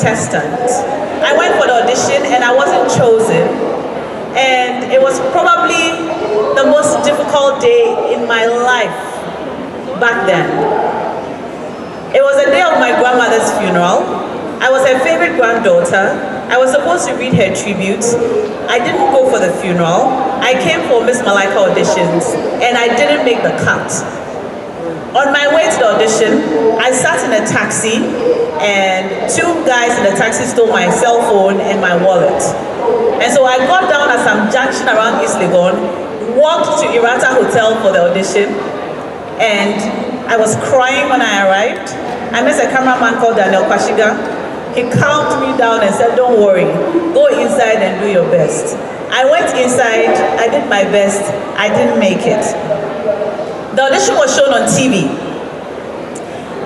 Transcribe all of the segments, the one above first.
contestant. I went for the audition and I wasn't chosen. And it was probably the most difficult day in my life back then. It was the day of my grandmother's funeral. I was her favorite granddaughter. I was supposed to read her tribute. I didn't go for the funeral. I came for Miss Malaika auditions and I didn't make the cut. On my way to the audition, I sat in a taxi and two guys in the taxi stole my cell phone and my wallet. And so I got down at some junction around East Legon, walked to Irata Hotel for the audition, and I was crying when I arrived. I met a cameraman called Daniel Kwashiga. He calmed me down and said, "Don't worry, go inside and do your best." I went inside, I did my best, I didn't make it. The audition was shown on TV.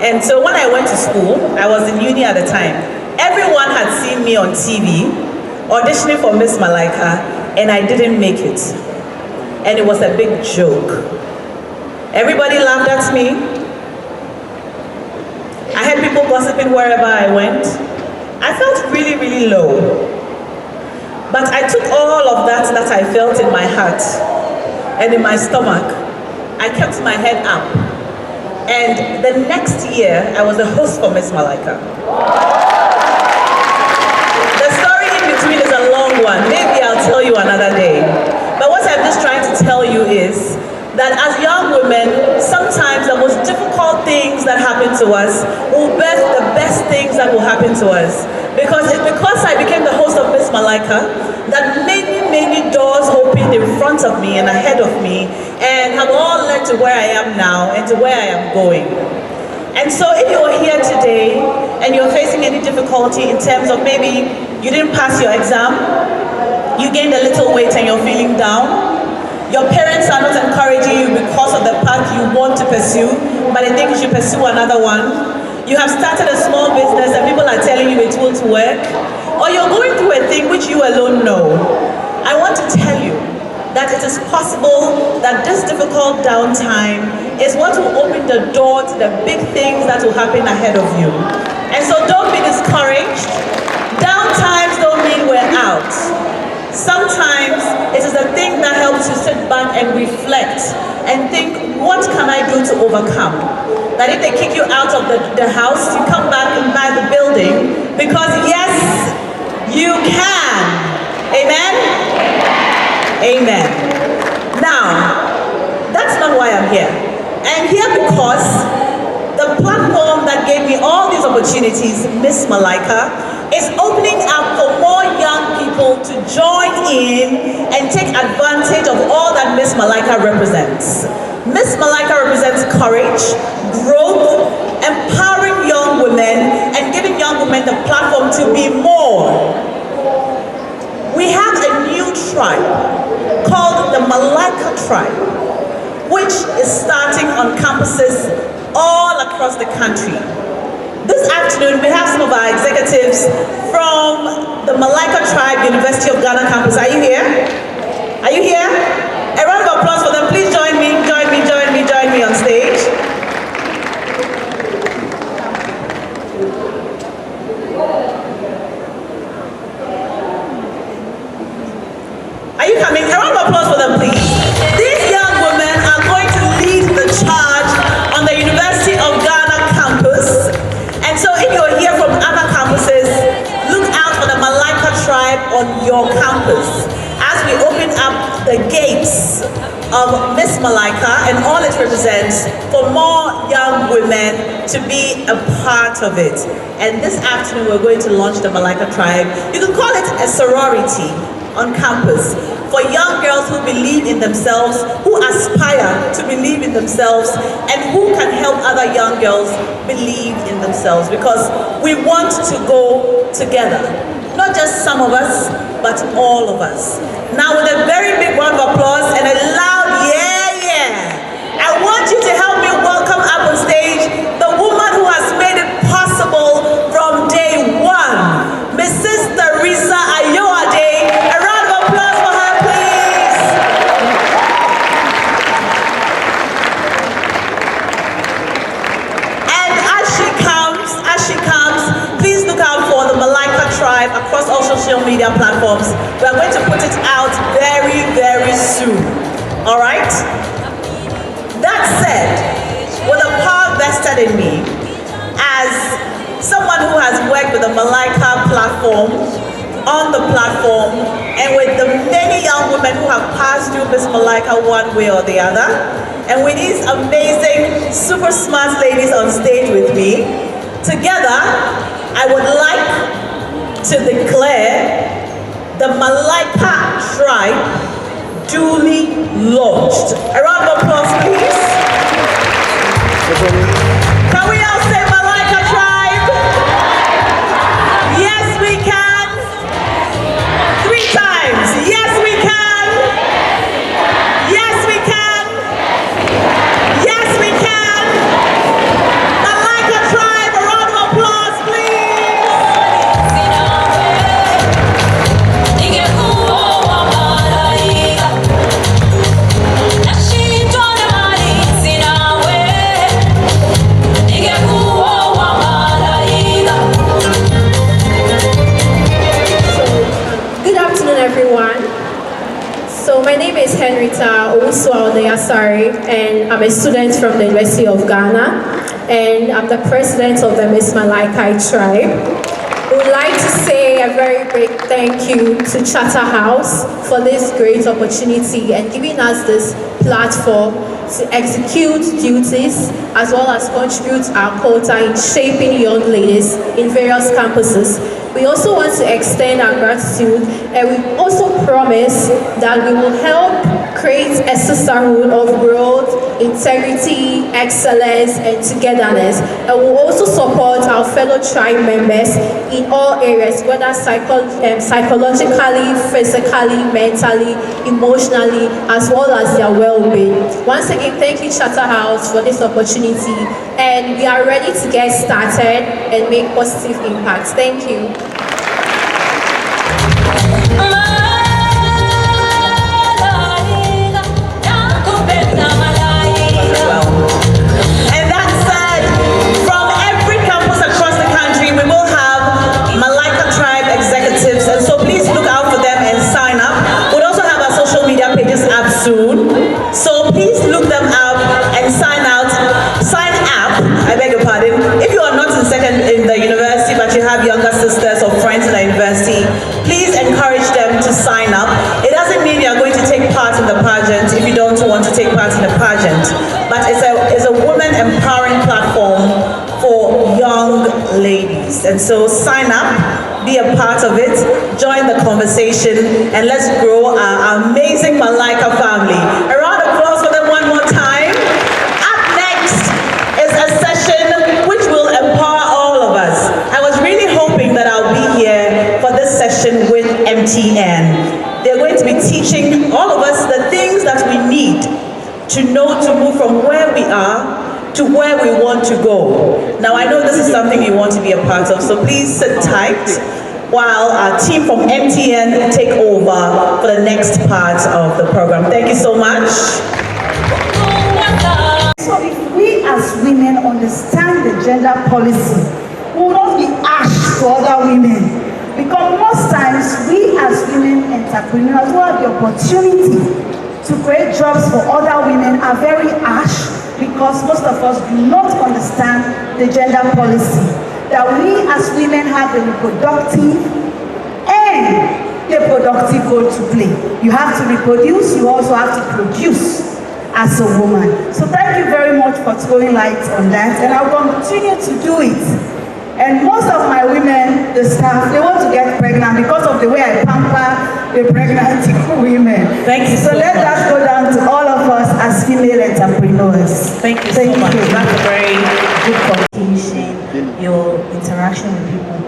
And so when I went to school, I was in uni at the time, everyone had seen me on TV auditioning for Miss Malaika, and I didn't make it. And it was a big joke. Everybody laughed at me. I had people gossiping wherever I went. I felt really, really low. But I took all of that I felt in my heart and in my stomach. I kept my head up. And the next year, I was the host for Miss Malaika. The story in between is a long one. Maybe I'll tell you another day. But what I'm just trying to tell you is that as young women, sometimes the most difficult things that happen to us will birth the best things that will happen to us. Because I became the host of Miss Malaika, that many, many doors opened in front of me and ahead of me, and have all led to where I am now and to where I am going. And so if you're here today and you're facing any difficulty in terms of maybe you didn't pass your exam, you gained a little weight and you're feeling down, your parents are not encouraging you because of the path you want to pursue, but they think you should pursue another one. You have started a small business and people are telling you it won't work. Or you're going through a thing which you alone know. I want to tell you that it is possible that this difficult downtime is what will open the door to the big things that will happen ahead of you. And so don't be discouraged. Downtimes don't mean we're out. Sometimes it is a thing that helps you sit back and reflect and think, what can I do to overcome? That if they kick you out of the house, you come back and buy the building, because yes, you can. Amen? Amen. Now, that's not why I'm here. I'm here because the platform that gave me all these opportunities, Miss Malaika, is opening up for more young people to join in and take advantage of all that Miss Malaika represents. Miss Malaika represents courage, growth, empowering young women, and giving young women the platform to be more. We have a new tribe called the Malaika tribe, which is starting on campuses all across the country. This afternoon, we have some of our executives from the Malaika Tribe, University of Ghana campus. Are you here? Are you here? A round of applause for them. Please join me on stage. Are you coming? A round of applause for them, please. These young women are going to lead the charge on the University of Ghana campus. And so if you're here from other campuses, look out for the Malaika tribe on your campus as we open up the gates of Miss Malaika and all it represents for more young women to be a part of it. And this afternoon we're going to launch the Malaika tribe. You can call it a sorority on campus for young girls who believe in themselves, who aspire to believe in themselves, and who can help other young girls believe in themselves, because we want to go together. Not just some of us, but all of us. Now with a very big round of applause and a loud yeah, I want you to help me welcome up on stage the woman who has made it possible from day one, Mrs. Teresa Ayoade. A round of applause for her, please. And as she comes, please look out for the Malaika Tribe across all social media platforms. We are going to put it out very, very soon. All right? That said, with the power vested in me, as someone who has worked with the Malaika platform, on the platform, and with the many young women who have passed through Miss Malaika one way or the other, and with these amazing, super smart ladies on stage with me, together, I would like to declare the Malaika Tribe duly launched. A round of applause, please. Can we all say Malaika Tribe? Yes, we can. 3 times. Yes, we can. Yes, we can. Yes, we can. Malaika Tribe, a round of applause, please. Everyone. So my name is Henrietta Owusu-Aldeyasari, and I'm a student from the University of Ghana, and I'm the president of the Miss Malaika Tribe. We would like to say a very big thank you to Charterhouse for this great opportunity and giving us this platform to execute duties as well as contribute our quota in shaping young ladies in various campuses. We also want to extend our gratitude, and we also promise that we will help create a sisterhood of growth, integrity, excellence, and togetherness. And we'll also support our fellow tribe members in all areas, whether psychologically, physically, mentally, emotionally, as well as their well-being. Once again, thank you, Charterhouse, for this opportunity, and we are ready to get started and make positive impacts. Thank you. Soon. So please look them up and sign up. I beg your pardon. If you are not in the university but you have younger sisters or friends in the university, please encourage them to sign up. It doesn't mean you are going to take part in the pageant if you don't want to take part in the pageant. But it's a women empowering platform for young ladies. And so sign up, be a part of it, join the conversation, and let's grow our amazing Malaika family. A round of applause for them one more time. Up next is a session which will empower all of us. I was really hoping that I'll be here for this session with MTN. They're going to be teaching all of us the things that we need to know to move from where we are to where we want to go. Now I know this is something you want to be a part of, so please sit tight while our team from MTN take over for the next part of the program. Thank you so much. So if we as women understand the gender policy, we will not be harsh to other women. Because most times we as women entrepreneurs who have the opportunity to create jobs for other women are very harsh, because most of us do not understand the gender policy. That we as women have the reproductive and the productive role to play. You have to reproduce, you also have to produce as a woman. So thank you very much for throwing light on that, and I'll continue to do it. And most of my women, the staff, they want to get pregnant because of the way I pamper the pregnant women. Thank you so let much. that go down to all of us as female entrepreneurs. Thank you so much. That's a very good communication, your interaction with people.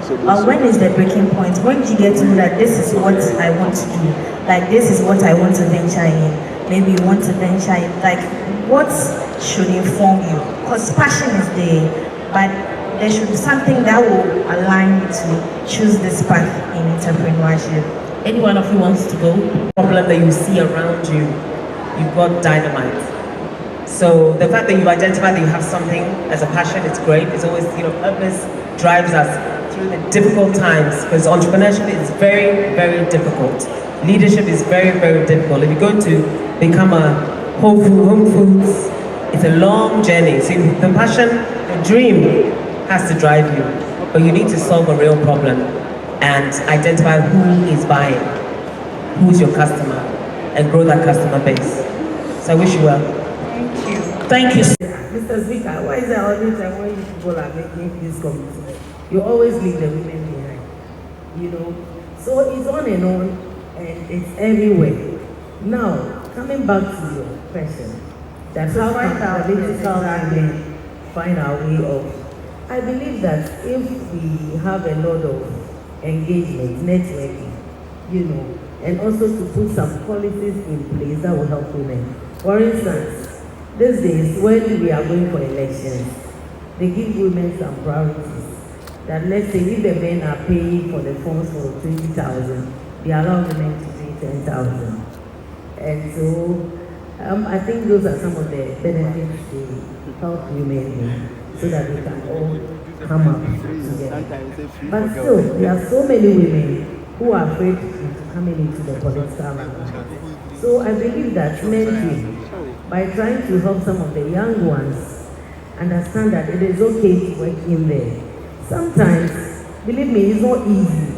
When is the breaking point? When did you get to know that this is what I want to do? Like, this is what I want to venture in. Maybe you want to venture in. Like, what should inform you? Because passion is there, but there should be something that will align you to choose this path in entrepreneurship. Any one of you wants to go, problem that you see around you, you've got dynamite. So the fact that you've identified that you have something as a passion, it's great. It's always, purpose drives us through the difficult times, because entrepreneurship is very, very difficult. Leadership is very, very difficult. If you're going to become a home foods, it's a long journey. So the passion, the dream has to drive you, but you need to solve a real problem and identify who is buying, who's your customer, and grow that customer base. So I wish you well. Thank you. Thank you. Mr. Speaker, why is there always time when you people are making this committee? You always leave the women behind, you know? So it's on and it's everywhere. Now, coming back to your question, that how can political women find our way of? I believe that if we have a lot of engagement, networking, you know, and also to put some policies in place that will help women. For instance, these days when we are going for elections, they give women some priorities. That let's say if the men are paying for the funds for 20,000, they allow women to pay 10,000. And so I think those are some of the benefits they help women with, so that we can all come up together. But still, there are so many women who are afraid of coming into the political arena. So I believe that mentoring, by trying to help some of the young ones understand that it is okay to work in there. Sometimes, believe me, it's not easy.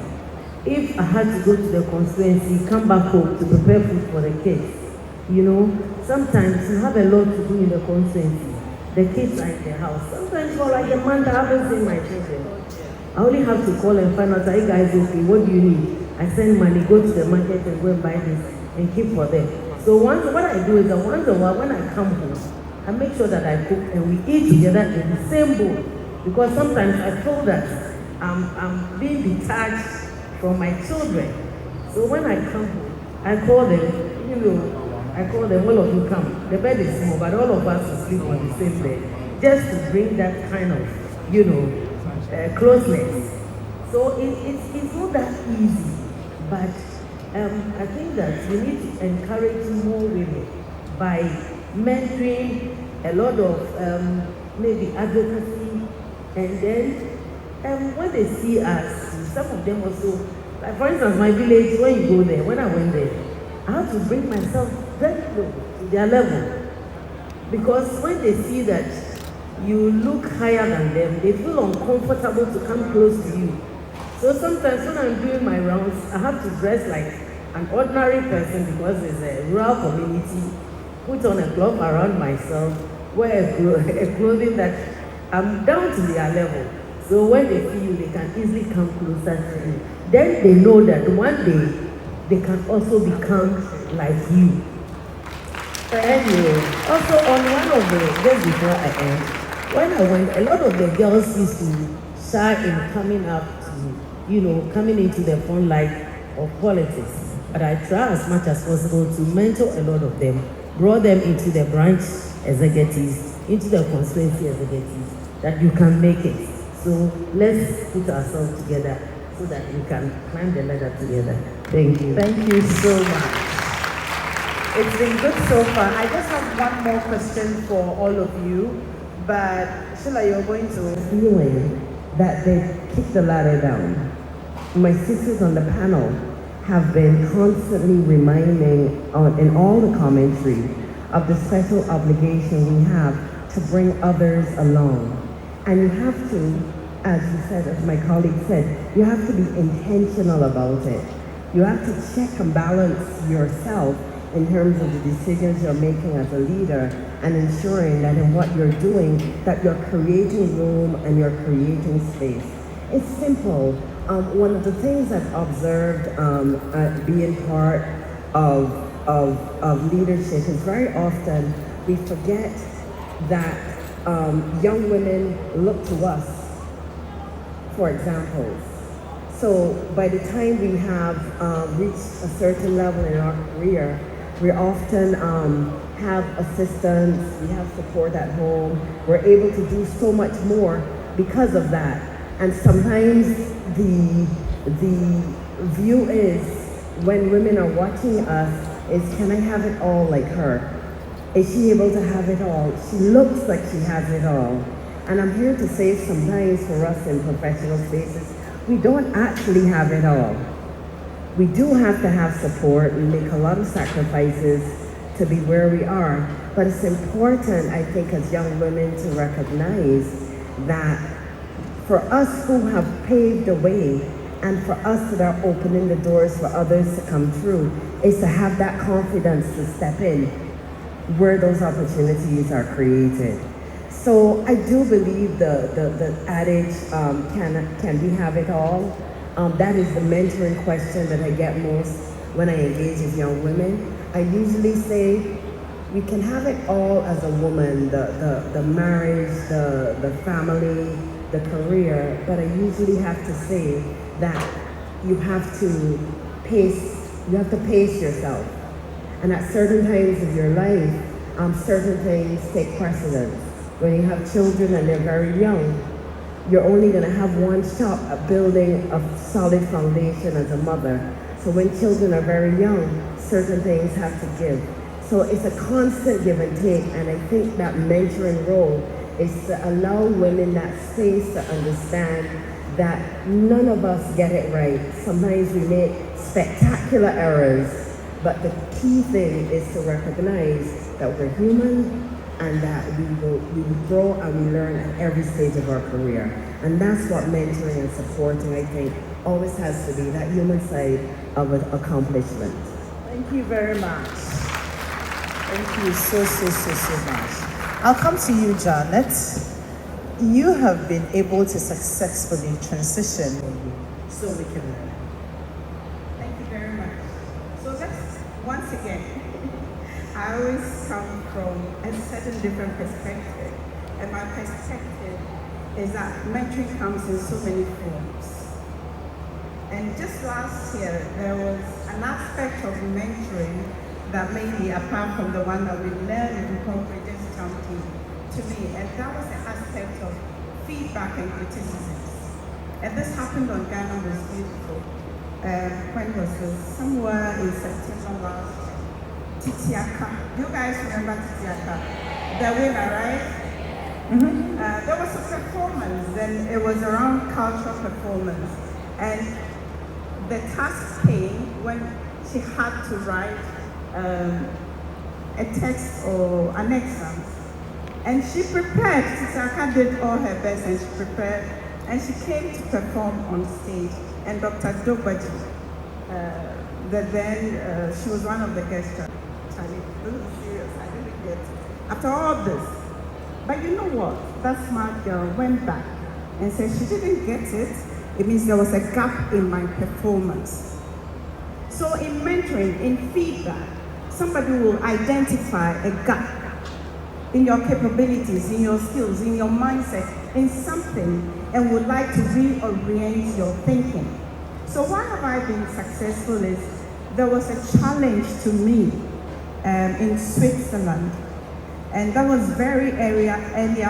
If I had to go to the constituency, come back home to prepare food for the kids, you know, sometimes you have a lot to do in the constituency. The kids are in the house. Sometimes for like a month, I haven't seen my children. I only have to call and find out, are you guys okay? What do you need? I send money, go to the market and go and buy this and keep for them. So what I do is that once in a while when I come home, I make sure that I cook and we eat together in the same bowl. Because sometimes I feel that I'm being detached from my children. So when I come home, I call them, you know, I call them, all of you come. The bed is small, but all of us will sleep on the same bed. Just to bring that kind of, you know, closeness. So it's not that easy, but I think that we need to encourage more women by mentoring, a lot of maybe advocacy, and then when they see us, some of them also, like for instance, my village, when you go there, when I went there, I had to bring myself very low to their level. Because when they see that you look higher than them, they feel uncomfortable to come close to you. So sometimes when I'm doing my rounds, I have to dress like an ordinary person because it's a rural community, put on a glove around myself, wear a clothing that I'm down to their level. So when they see you, they can easily come closer to you. Then they know that one day, they can also become like you. Anyway, also on one of the, just before I end, when I went, a lot of the girls used to shy in coming up to, you know, coming into the front light of politics. But I try as much as possible to mentor a lot of them, draw them into the branch executives, into the constituency executives, that you can make it. So let's put ourselves together so that we can climb the ladder together. Thank you. Thank you so much. It's been good so far. I just have one more question for all of you, but Sheila, you're going to... Feeling that they kick the ladder down. My sisters on the panel have been constantly reminding in all the commentary of the special obligation we have to bring others along. And you have to, as you said, as my colleague said, you have to be intentional about it. You have to check and balance yourself in terms of the decisions you're making as a leader and ensuring that in what you're doing, that you're creating room and you're creating space. It's simple. One of the things I've observed being part of leadership is very often we forget that young women look to us for examples. So by the time we have reached a certain level in our career, we often have assistance, we have support at home, we're able to do so much more because of that. And sometimes the view is, when women are watching us, is can I have it all like her? Is she able to have it all? She looks like she has it all. And I'm here to say sometimes for us in professional spaces, we don't actually have it all. We do have to have support. We make a lot of sacrifices to be where we are. But it's important, I think, as young women to recognize that for us who have paved the way and for us that are opening the doors for others to come through, is to have that confidence to step in where those opportunities are created. So I do believe the adage, can we have it all? That is the mentoring question that I get most when I engage with young women. I usually say, we can have it all as a woman, the marriage, the family, the career, but I usually have to say that you have to pace yourself. And at certain times of your life, certain things take precedence. When you have children and they're very young, you're only gonna have one shot at building a solid foundation as a mother. So when children are very young, certain things have to give. So it's a constant give and take, and I think that mentoring role is to allow women that space to understand that none of us get it right. Sometimes we make spectacular errors, but the key thing is to recognize that we're human and that we will grow and we learn at every stage of our career. And that's what mentoring and supporting, I think, always has to be, that human side of an accomplishment. Thank you very much. Thank you so much. I'll come to you, Janet. You have been able to successfully transition so we can learn. Thank you very much. So let's, once again, I always come from a certain different perspective. And my perspective is that mentoring comes in so many forms. And just last year, there was an aspect of mentoring that maybe apart from the one that we learned in corporate just jumped in to me. And that was the aspect of feedback and criticisms. And this happened on Ghana Was Beautiful. When was this? Somewhere in September last year. Titiaka. You guys remember Titiaka? The winner, right? Mm-hmm. There was a performance, and it was around cultural performance. And the task came when she had to write a text or an exam. And she prepared. Titiaka did all her best, and she prepared. And she came to perform on stage. And Dr. Dobaji, she was one of the guests. Charlie, this is serious. I didn't get it. After all this, but you know what? That smart girl went back and said she didn't get it. It means there was a gap in my performance. So in mentoring, in feedback, somebody will identify a gap in your capabilities, in your skills, in your mindset, in something, and would like to reorient your thinking. So why have I been successful is there was a challenge to me in Switzerland. And that was very earlier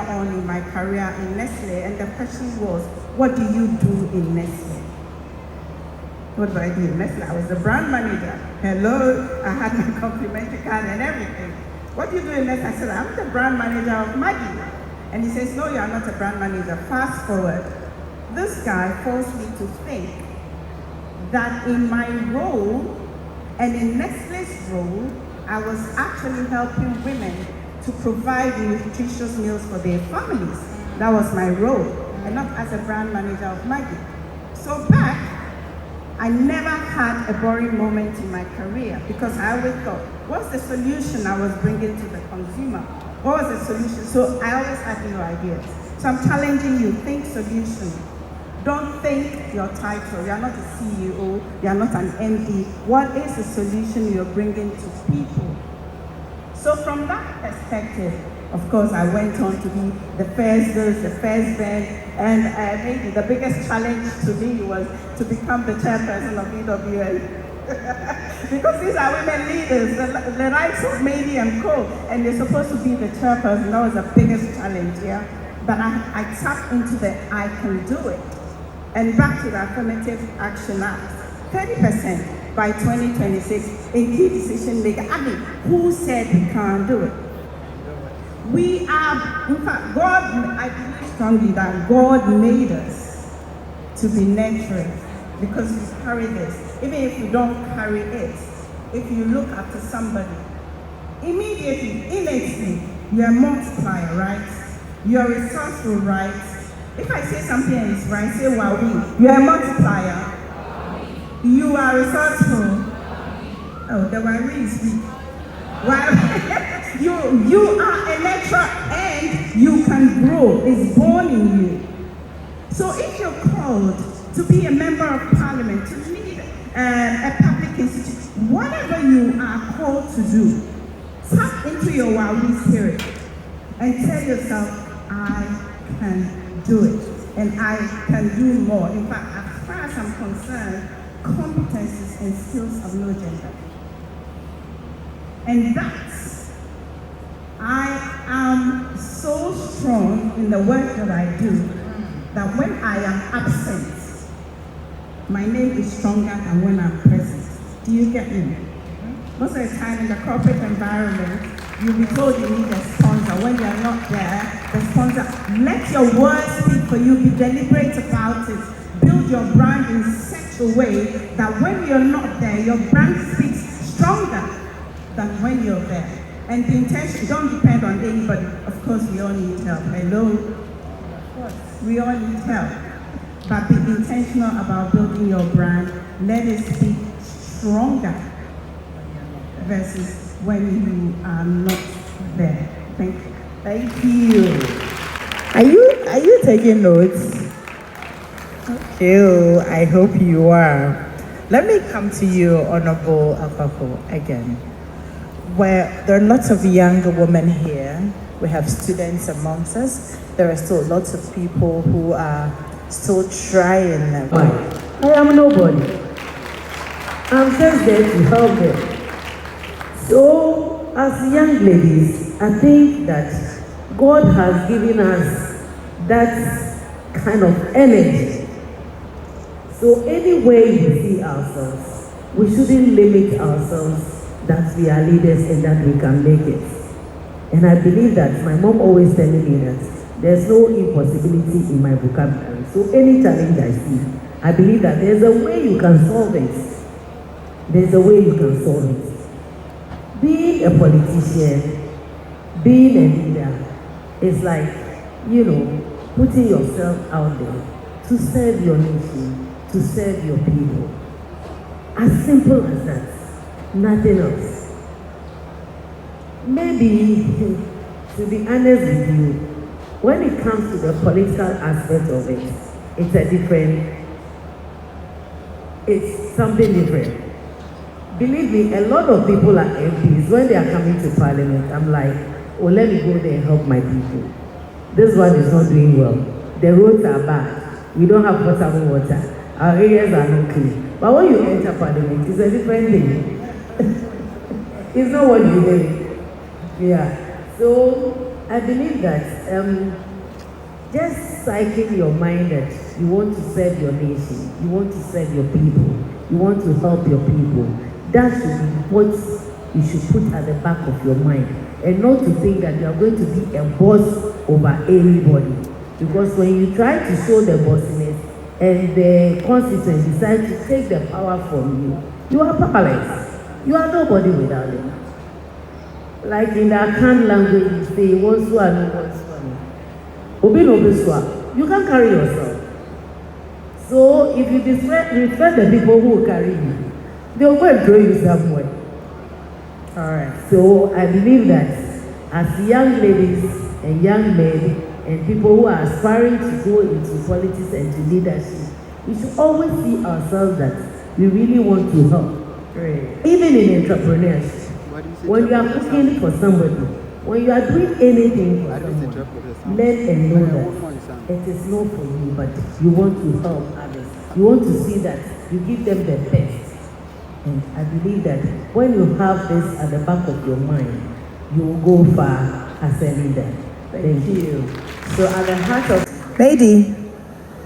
on in my career in Nestle. And the question was, what do you do in Nestle? What do I do in Nestle? I was the brand manager. Hello, I had my complimentary card and everything. What do you do in Nestle? I said, I'm the brand manager of Maggi. And he says, no, you are not a brand manager. Fast forward. This guy forced me to think that in my role and in Nestle's role, I was actually helping women to provide nutritious meals for their families. That was my role, and not as a brand manager of Maggi. So back, I never had a boring moment in my career because I always thought, what's the solution I was bringing to the consumer? What was the solution? So I always had new ideas. So I'm challenging you, think solution. Don't think your title. You are not a CEO, you are not an MD. What is the solution you're bringing to people? So from that perspective, of course, I went on to be the first this, the first then, and maybe the biggest challenge to me was to become the chairperson of EWL. Because these are women leaders, the likes of Mady and Co. And you're supposed to be the chairperson. That was the biggest challenge, yeah? But I tapped into the I can do it. And back to the Affirmative Action Act, 30% by 2026, a key decision maker. I mean, who said we can't do it? We are, in fact, God, I believe strongly that God made us to be nurturing because you carry this. Even if you don't carry it, if you look after somebody, immediately, innately, you're a multiplier, right? You're resourceful, right? If I say something and it's right, say Wawi. You're a multiplier. You are resourceful. Oh, the Wawi is weak. Well, you are a natural and you can grow. It's born in you. So if you're called to be a member of parliament, to lead a public institution, whatever you are called to do, tap into your Wawi spirit and tell yourself, I can do it and I can do more. In fact, as far as I'm concerned, competencies and skills have no gender. And that's, I am so strong in the work that I do that when I am absent, my name is stronger than when I'm present. Do you get me? Most of the time in the corporate environment, you'll be told you need a sponsor. When you're not there, the sponsor, let your words speak for you. Be deliberate about it. Build your brand in such a way that when you're not there, your brand speaks stronger than when you're there. And the intention, don't depend on anybody. Of course, we all need help. Hello? Of course, we all need help. But be intentional about building your brand. Let it speak stronger versus when you are not there. Thank you. Thank you. Are you taking notes? Okay, I hope you are. Let me come to you, Honorable Akako, again. Where there are lots of young women here. We have students amongst us. There are still lots of people who are still trying. I am nobody. I'm just there to help them. So, as young ladies, I think that God has given us that kind of energy. So anywhere we see ourselves, we shouldn't limit ourselves that we are leaders and that we can make it. And I believe that my mom always telling me that there's no impossibility in my vocabulary. So any challenge I see, I believe that there's a way you can solve it. There's a way you can solve it. Being a politician, being a leader, is like, putting yourself out there to serve your nation, to serve your people. As simple as that, nothing else. Maybe, to be honest with you, when it comes to the political aspect of it, it's something different. Believe me, a lot of people are MPs. When they are coming to parliament, I'm like, oh, let me go there and help my people. This one is not doing well. The roads are bad. We don't have potable water. Our areas are not clean. But when you enter parliament, it's a different thing. It's not what you hear. Yeah. So I believe that just cycling your mind that you want to serve your nation, you want to serve your people, you want to help your people. That should be what you should put at the back of your mind, and not to think that you are going to be a boss over anybody. Because when you try to show the bossiness and the constituents decide to take the power from you, you are powerless. You are nobody without them. Like in the Akan language, you say, one swa no one swa no. Obi no be swa. You can carry yourself. So if you respect the people who will carry you, they will go and throw you somewhere. Alright. So I believe that as young ladies and young men and people who are aspiring to go into politics and to leadership, we should always see ourselves that we really want to help. Right. Even in entrepreneurship. When you are cooking for somebody, when you are doing anything for someone, let them know that it is not for you, but you want to help others. You want to see that you give them the best. And I believe that when you have this at the back of your mind, you will go far as a leader. Thank you. So at the heart of... Lady,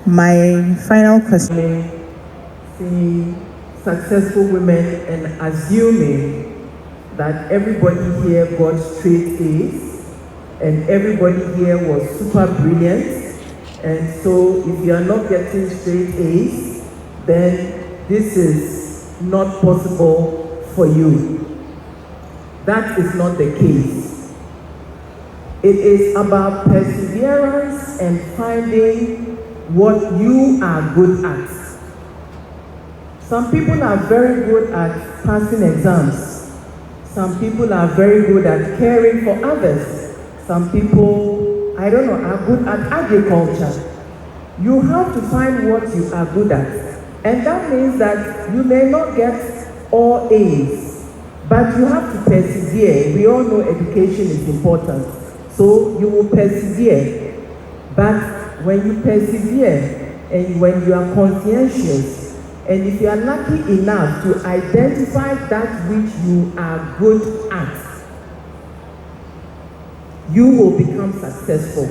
my final question. See successful women and assuming that everybody here got straight A's and everybody here was super brilliant And so if you are not getting straight A's, then this is not possible for you. That is not the case. It is about perseverance and finding what you are good at. Some people are very good at passing exams. Some people are very good at caring for others. Some people, I don't know, are good at agriculture. You have to find what you are good at. And that means that you may not get all A's, but you have to persevere. We all know education is important. So you will persevere. But when you persevere and when you are conscientious, and if you are lucky enough to identify that which you are good at, you will become successful.